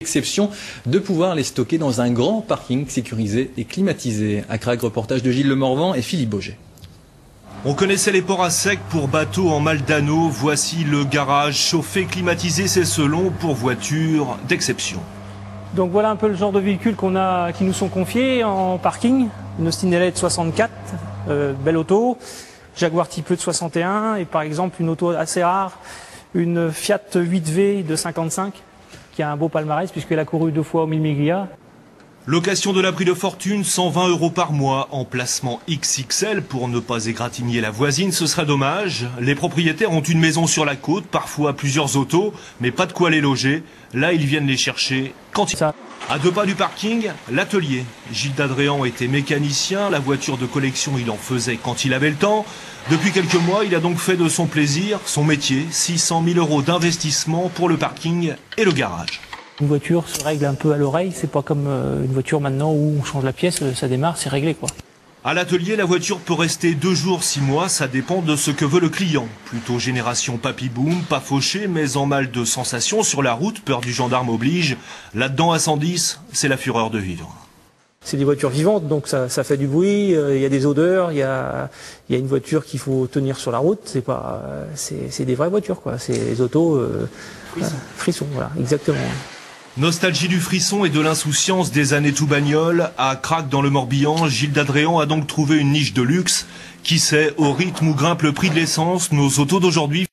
Exception de pouvoir les stocker dans un grand parking sécurisé et climatisé. À Crac, reportage de Gilles Lemorvan et Philippe Boget. On connaissait les ports à sec pour bateaux en mal d'anneau. Voici le garage chauffé, climatisé, c'est selon pour voitures d'exception. Donc voilà un peu le genre de véhicules qui nous sont confiés en parking. Une Austin LA de 64, belle auto, Jaguar Type E de 61 et par exemple une auto assez rare, une Fiat 8V de 55 qui a un beau palmarès puisqu'elle a couru 2 fois au 1000 Miglia. Location de l'abri de fortune, 120 € par mois. Emplacement XXL pour ne pas égratigner la voisine, ce serait dommage. Les propriétaires ont une maison sur la côte, parfois plusieurs autos, mais pas de quoi les loger. Là, ils viennent les chercher quand ils... À 2 pas du parking, l'atelier. Gilles Dadréan était mécanicien, la voiture de collection il en faisait quand il avait le temps. Depuis quelques mois, il a donc fait de son plaisir son métier. 600 000 € d'investissement pour le parking et le garage. Une voiture se règle un peu à l'oreille, c'est pas comme une voiture maintenant où on change la pièce, ça démarre, c'est réglé quoi. À l'atelier, la voiture peut rester 2 jours, 6 mois, ça dépend de ce que veut le client. Plutôt génération papy-boom, pas fauché, mais en mal de sensations sur la route, peur du gendarme oblige. Là-dedans, à 110, c'est la fureur de vivre. C'est des voitures vivantes, donc ça fait du bruit, il y a des odeurs, il y a une voiture qu'il faut tenir sur la route, c'est des vraies voitures quoi, c'est les autos frissons, voilà, exactement. Nostalgie du frisson et de l'insouciance des années tout bagnole. À Crac dans le Morbihan, Gilles Dadréan a donc trouvé une niche de luxe. Qui sait, au rythme où grimpe le prix de l'essence, nos autos d'aujourd'hui